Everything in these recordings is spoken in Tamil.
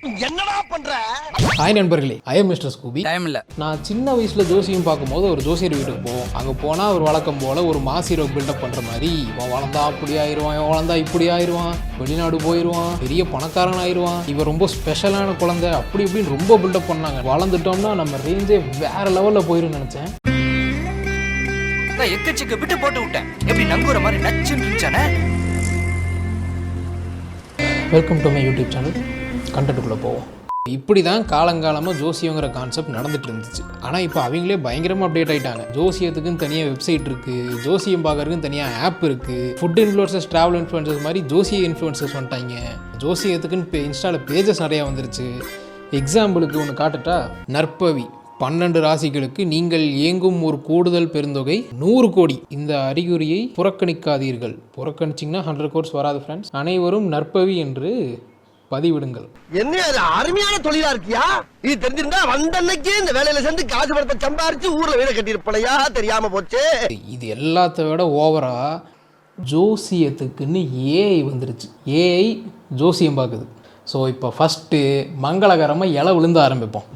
என்னடா பண்ற? ஹாய் நண்பர்களே, I am mister Scooby. Time இல்ல. நான் சின்ன வயசுல ஜோசியம் பார்க்கும்போது ஒரு ஜோசியர் வீட்டுக்கு போவோம். அங்கே போனால் ஒரு வழக்கம் போல் ஒரு மாஸ் ஹீரோ பில்டப் பண்ணுற மாதிரி, இவன் வளர்ந்தா அப்படி ஆயிடுவான், இவன் வளர்ந்தா இப்படி ஆயிடுவான், வெளிநாடு போயிடுவான், பெரிய பணக்காரன் ஆயிடுவான், இவன் ரொம்ப ஸ்பெஷலான குழந்தை, அப்படி இப்படின்னு ரொம்ப பில்டப் பண்ணாங்க. வளர்ந்துட்டோம்னா நம்ம ரேஞ்சே வேற லெவலில் போயிடும் நினச்சேன். நான் எக்கச்சக்க விட்டு போட்டு விட்டேன். எப்படி நங்குற மாதிரி நச்சுன்னு இருந்துச்சானே. Welcome to my YouTube channel. கண்டென்ட்டுக்குள்ளே போவோம். இப்படி தான் காலங்காலமாக ஜோசியங்கிற கான்செப்ட் நடந்துட்டு இருந்துச்சு. ஆனால் இப்போ அவங்களே பயங்கரமாக அப்டேட் ஆகிட்டாங்க. ஜோசியத்துக்குன்னு தனியாக வெப்சைட் இருக்குது, ஜோசியம் பார்க்கறதுக்குன்னு தனியாக ஆப் இருக்குது. ஃபுட் இன்ஃப்ளூயன்சர்ஸ், ட்ராவல் இன்ஃப்ளூயன்சர்ஸ் மாதிரி ஜோசிய இன்ஃப்ளூயன்சர்ஸ் வந்துட்டாங்க. ஜோசியத்துக்குன்னு இன்ஸ்டாவில் பேஜஸ் நிறையா வந்துருச்சு. எக்ஸாம்பிளுக்கு ஒன்று காட்டுட்டா, நற்பவி 12 ராசிகளுக்கு நீங்கள் ஏங்கும் ஒரு கூடுதல் பெருந்தொகை 100 கோடி. இந்த அறிகுறியை புறக்கணிக்காதீர்கள். புறக்கணிச்சிங்கன்னா 100 crores வராது ஃப்ரெண்ட்ஸ். அனைவரும் நற்பவி என்று பதிவிடுங்கள். என்ன அது அருமையான தொழிலா இருக்கியா? இது தெரிஞ்சிருந்தா வந்தன்னைக்கே இந்த வேலையில சேர்ந்து காசு படத்தை சம்பாரிச்சு ஊர்ல வீட கட்டியிருப்பலையா, தெரியாம போச்சு. இது எல்லாத்த விட ஓவரா ஜோசியத்துக்குன்னு ஏஐ வந்துருச்சு. ஏஐ ஜோசியம் பார்க்குது. ஸோ இப்போ ஃபஸ்ட்டு மங்களகரமாக இலை விழுந்து ஆரம்பிப்போம்.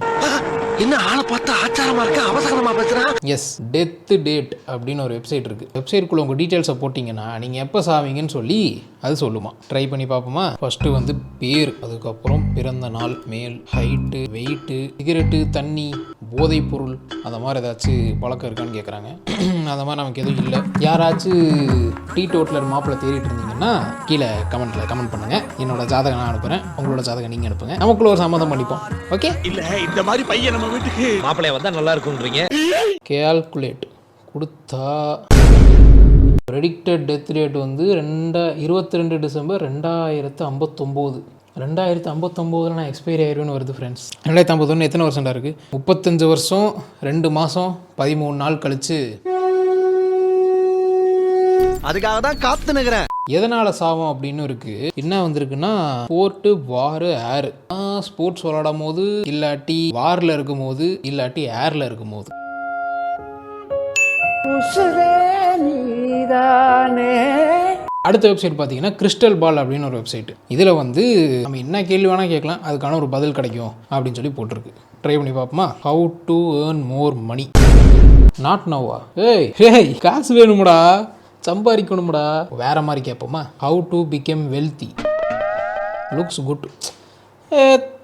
என்ன ஆளை பார்த்தா ஆச்சாரமா இருக்க, அவசரமா பேசுறான். எஸ், டெத் டேட் அப்படின்னு ஒரு வெப்சைட் இருக்குது. வெப்சைட்குள்ளே உங்கள் டீட்டெயில்ஸை போட்டிங்கன்னா நீங்கள் எப்போ சாவீங்கன்னு சொல்லி அது சொல்லுமா. ட்ரை பண்ணி பார்ப்போமா. ஃபஸ்ட்டு வந்து பேர், அதுக்கப்புறம் பிறந்த நாள், மேல், ஹைட்டு, வெயிட்டு, சிகரெட்டு, தண்ணி, போதைப் பொருள், அந்த மாதிரி ஏதாச்சும் பழக்கம் இருக்கான்னு கேட்குறாங்க. அந்த மாதிரி நமக்கு எதுவும் இல்லை. யாராச்சும் டீ டோட்டலர் மாப்பிள்ளை தேடிட்டு இருந்தீங்கன்னா கீழே கமெண்ட் பண்ணுங்கள். என்னோட ஜாதகம் நான் அனுப்புகிறேன், உங்களோட ஜாதகம் நீங்கள் அனுப்புங்க. நமக்குள்ள ஒரு சம்மதம் பண்ணிப்போம். ஓகே, இல்ல இந்த மாதிரி பையன் நம்ம வீட்டுக்கு மாப்பிள்ளைய வந்தா நல்லா இருக்கும்ன்றீங்க. கேல்குலேட் கொடுத்தா ப்ரெடிக்டட் டெத் ரேட் வந்து 22 டிசம்பர் 2059. 2059 நான் எக்ஸ்பைரி ஆயிருன்னு வருது ஃப்ரெண்ட்ஸ். 2051 எத்தனை வருஷம்டா இருக்குது? 35 வருஷம் 2 மாதம் 13 நாள் கழிச்சு. அதுக்காக தான் காத்து நிக்கிறேன். எதனால் சாவம் அப்படின்னு இருக்குது. என்ன வந்திருக்குன்னா, ஸ்போர்ட்டு, வாரு, ஏர். ஸ்போர்ட்ஸ் விளாடும் போது, இல்லாட்டி வாரில் இருக்கும் போது, இல்லாட்டி ஏரில் இருக்கும் போது. அடுத்த வெப்சைட் பார்த்தீங்கன்னா கிறிஸ்டல் பால் அப்படின்னு ஒரு வெப்சைட். இதில் வந்து நம்ம என்ன கேள்வி வேணால் கேட்கலாம், அதுக்கான ஒரு பதில் கிடைக்கும் அப்படின்னு சொல்லி போட்டிருக்கு. ட்ரை பண்ணி பார்ப்போமா. How to earn more money. Not நோவா. ஏய் காசு வேணுமுடா, சம்பாதிக்கணும்டா. வேற மாதிரி கேட்போமா. How to become wealthy. Looks good.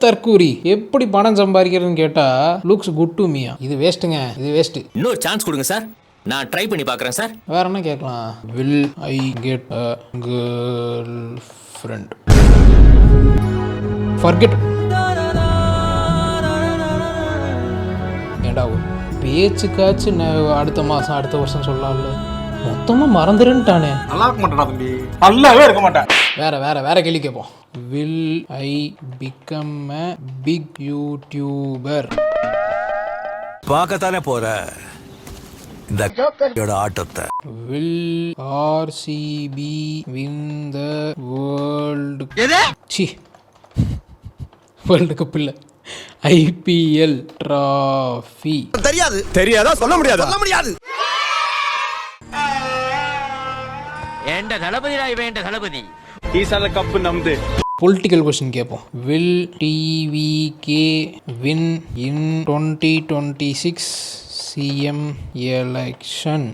தற்கூரி. எப்படி பணம் சம்பாதிக்கிறதுன்னு கேட்டால் லுக்ஸ் குட் டு மீயா. இது வேஸ்ட்டுங்க, இது வேஸ்ட்டு. இன்னொரு சான்ஸ் கொடுங்க சார், நான் ட்ரை பண்ணி பார்க்குறேன் சார். வேற என்ன கேட்கலாம். Will I get a girl friend. Forget. ஏண்டா பேச்சுக்காச்சு அடுத்த மாதம் அடுத்த வருஷம் சொல்லலாம்ல. மொத்தமாக மறந்துருன்ட்டானே. நல்லா இருக்க மாட்டேன் தம்பி, நல்லாவே இருக்க மாட்டேன். வேற கேள்வி கேட்போம். Will I become a big YouTuber. பார்க்கத்தானே போற இந்த ஆட்டத்தை. Will RCB win the world. சி, வேர்ல்டு கப் இல்லை, ஐபிஎல் டிராஃபி. தெரியாதா சொல்ல முடியாது. என்ற தளபதி வேண்ட தளபதி ஈசால கப்பு நம்து. பொலிட்டிக்கல் கொஸ்டின் கேட்போம். Will TVK win in 2026 CM election.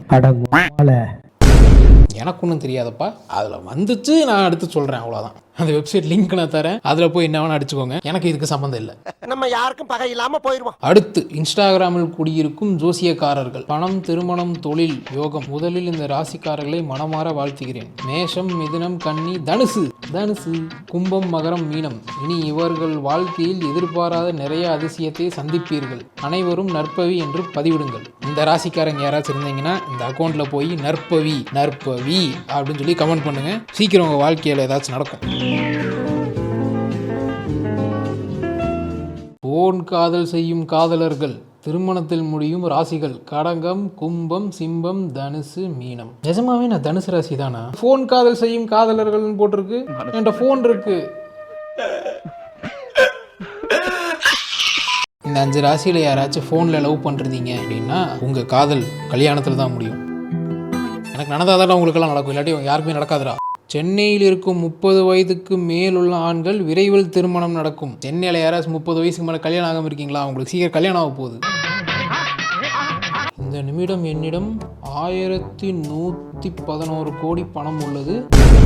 எனக்கு ஒன்றும் தெரியாதப்பா, அதில் வந்துச்சு, நான் அடுத்து சொல்கிறேன், அவ்வளோதான். அந்த வெப்சைட் லிங்க் நான் தரேன், அதில் போய் என்ன வேணா அடிச்சுக்கோங்க, எனக்கு இதுக்கு சம்மந்தம் இல்லை. நம்ம யாருக்கும் பகை இல்லாம போயிடுவோம். அடுத்து இன்ஸ்டாகிராமில் குடியிருக்கும் ஜோசியக்காரர்கள். பணம், திருமணம், தொழில், யோகம். முதலில் இந்த ராசிக்காரர்களை மனமாற வாழ்த்துகிறேன். மேஷம், மிதுனம், கன்னி, தனுசு, கும்பம், மகரம், மீனம். இனி இவர்கள் வாழ்க்கையில் எதிர்பாராத நிறைய அதிசயத்தை சந்திப்பீர்கள். அனைவரும் நற்பவி என்று பதிவிடுங்கள். இந்த ராசிக்காரங்க யாராச்சும் இருந்தீங்கன்னா இந்த அக்கௌண்ட்ல போய் நற்பவி அப்படின்னு சொல்லி கமெண்ட் பண்ணுங்க. சீக்கிரம் உங்க வாழ்க்கையில் ஏதாச்சும் நடக்கும். போன் காதல் செய்யும் காதலர்கள். திருமணத்தில் முடியும் ராசிகள். கடகம், கும்பம், சிம்பம், தனுசு, மீனம். நிஜமாவே நான் தனுசு ராசி தானா? போன் காதல் செய்யும் காதலர்கள் போட்டிருக்கு, என்கிட்ட போன் இருக்கு. இந்த 5 ராசியில் யாராச்சும் ஃபோனில் லவ் பண்ணுறீங்க அப்படின்னா உங்கள் காதல் கல்யாணத்தில் தான் முடியும். எனக்கு நடந்தாதான் உங்களுக்கெல்லாம் நடக்கும், இல்லாட்டி யாருக்குமே நடக்காதுடா. சென்னையில் இருக்கும் 30 வயதுக்கு மேலுள்ள ஆண்கள் விரைவில் திருமணம் நடக்கும். சென்னையில் யாராச்சும் 30 வயசுக்கு மேலே கல்யாணம் ஆகாமல் இருக்கீங்களா? உங்களுக்கு சீக்கிரம் கல்யாணம் ஆக போகுது. இந்த நிமிடம் என்னிடம் 1111 கோடி பணம் உள்ளது.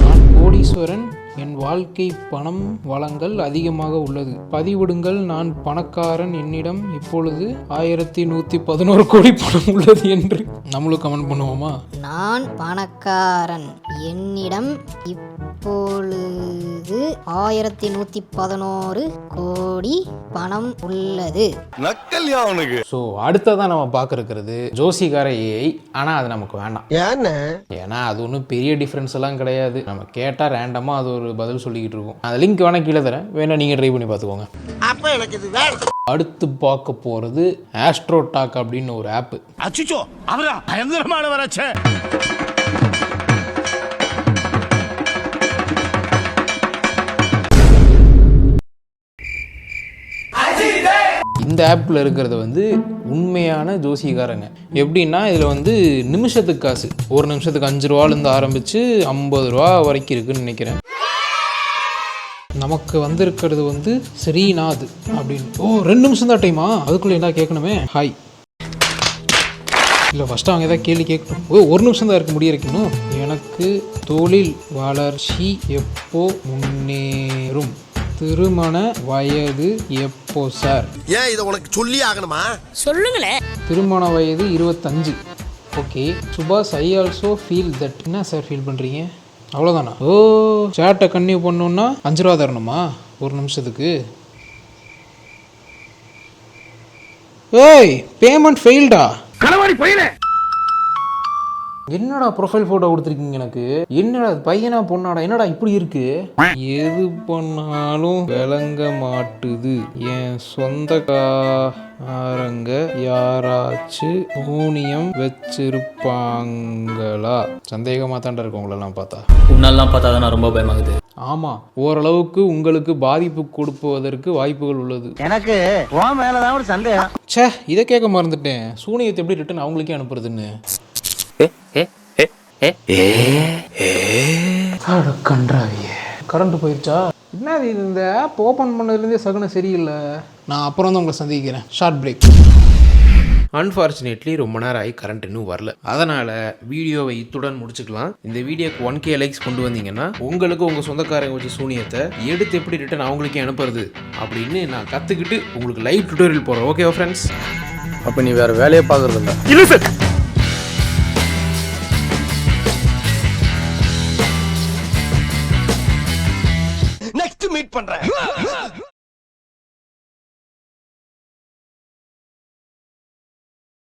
நான் கோடீஸ்வரன். என் வாழ்க்கை பணம் வளங்கள் அதிகமாக உள்ளது. பதிவிடுங்கள், நான் பணக்காரன். என்னிடம் இப்பொழுது 1111 கோடி பணம் உள்ளது என்று நம்மளும் கமெண்ட் பண்ணுவோமா? நான் பணக்காரன். என்னிடம் இப்பொழுது 1111 கோடி பணம் உள்ளது. ஸோ அடுத்ததான் நம்ம பார்க்க இருக்கிறது ஜோசிகார ஏஐ. ஆனால் அது நமக்கு வேண்டாம். ஏன்னா அது ஒன்றும் பெரிய டிஃப்ரென்ஸ் எல்லாம் கிடையாது. நம்ம கேட்டால் ரேண்டமாக அது ஒரு பதில் சொல்லிக்கிட்டு இருக்கும். அந்த லிங்க் வேணா கீழே தரேன், வேணா நீங்கள் ட்ரை பண்ணி பார்த்துக்கோங்க. அடுத்து பார்க்க போகிறது ஆஸ்ட்ரோடாக் அப்படின்னு ஒரு ஆப்பு. அச்சோ அவரா பயங்கரமான வரச்சே. இந்த ஆப்பில் இருக்கிறது வந்து உண்மையான ஜோசிகாரங்க. எப்படின்னா இதில் வந்து நிமிஷத்துக்கு காசு, ஒரு நிமிஷத்துக்கு 5 ரூபாலேருந்து ஆரம்பித்து 50 ரூபா வரைக்கும் இருக்குன்னு நினைக்கிறேன். நமக்கு வந்திருக்கிறது வந்து ஸ்ரீநாத் அப்படின்னு. ஓ 2 நிமிஷம் தான் டைமா? அதுக்குள்ளே என்ன கேட்கணுமே. ஹாய். இல்லை ஃபஸ்ட்டு அவங்க எதாவது கேள்வி கேட்கணும். ஓ 1 நிமிஷம் தான் இருக்க முடியிருக்கணும். எனக்கு தொழில் வளர்ச்சி எப்போ முன்னேறும்? திருமண வயது எப்போ சார்? ஏன் இதை உனக்கு சொல்லி ஆகணுமா? சொல்லுங்களேன். திருமண வயது 25. ஓகே சுபாஷ், ஐ ஆல்சோ ஃபீல் தட். என்ன சார் ஃபீல் பண்ணுறீங்க? அவ்வளோதானா? ஓ சேட்டை கன்னியூ பண்ணணுன்னா 5 ரூபா தரணுமா ஒரு நிமிஷத்துக்கு? ஏய் பேமெண்ட் ஃபெயில்டா. களவாடி போயில. என்னடா ப்ரொஃபைல் ஃபோட்டோ கொடுத்துருக்கீங்க எனக்கு? என்னடா பையனா பொண்ணாடா? என்னடா இப்படி இருக்கு? எது பண்ணாலும் விளங்க மாட்டுது. என் சொந்தக்காரங்க யாராச்சும் ஊனியம் வச்சிருப்பாங்களா? சந்தேகமாக தாண்டா இருக்கு உங்களெல்லாம் பார்த்தா. உன்னெல்லாம் பார்த்தா தான் ரொம்ப பயமாகுது. ஆமாம், ஓரளவுக்கு உங்களுக்கு பாதிப்பு கொடுப்பதற்கு வாய்ப்புகள் உள்ளது. எனக்கு உன் மேலதான் ஒரு சந்தேகம். ச்சே, இதை கேட்க மறந்துட்டேன். சூனியத்தை எப்படி ரிட்டன் அவங்களுக்கே அனுப்புறதுன்னு. கரண்ட் போயிடுச்சா? என்ன இது? இந்த ஆப் ஓப்பன் பண்ணதுலேருந்தே சகுனம் சரியில்லை. நான் அப்புறம் தான் உங்களை சந்திக்கிறேன். Short break. அன்ஃபார்ச்சுனேட்லி ரொம்ப நேரம் ஆகி கரண்ட் இன்னும் வரல. அதனால் வீடியோவை இத்துடன் முடிச்சுக்கலாம். இந்த வீடியோக்கு 1K லைக்ஸ் கொண்டு வந்தீங்கன்னா உங்களுக்கு உங்கள் சொந்தக்காரங்க வச்சு சூனியத்தை எடுத்து எப்படி ரிட்டன் அவங்களுக்கே அனுப்புறது அப்படின்னு நான் கற்றுக்கிட்டு உங்களுக்கு லைவ் டுட்டோரியல் போடுறேன். ஓகேவா ஃப்ரெண்ட்ஸ்? அப்போ நீ வேறு வேலையை பார்க்குறது இல்லை. இல்ல சார். நெக்ஸ்ட் மீட் பண்றேன்.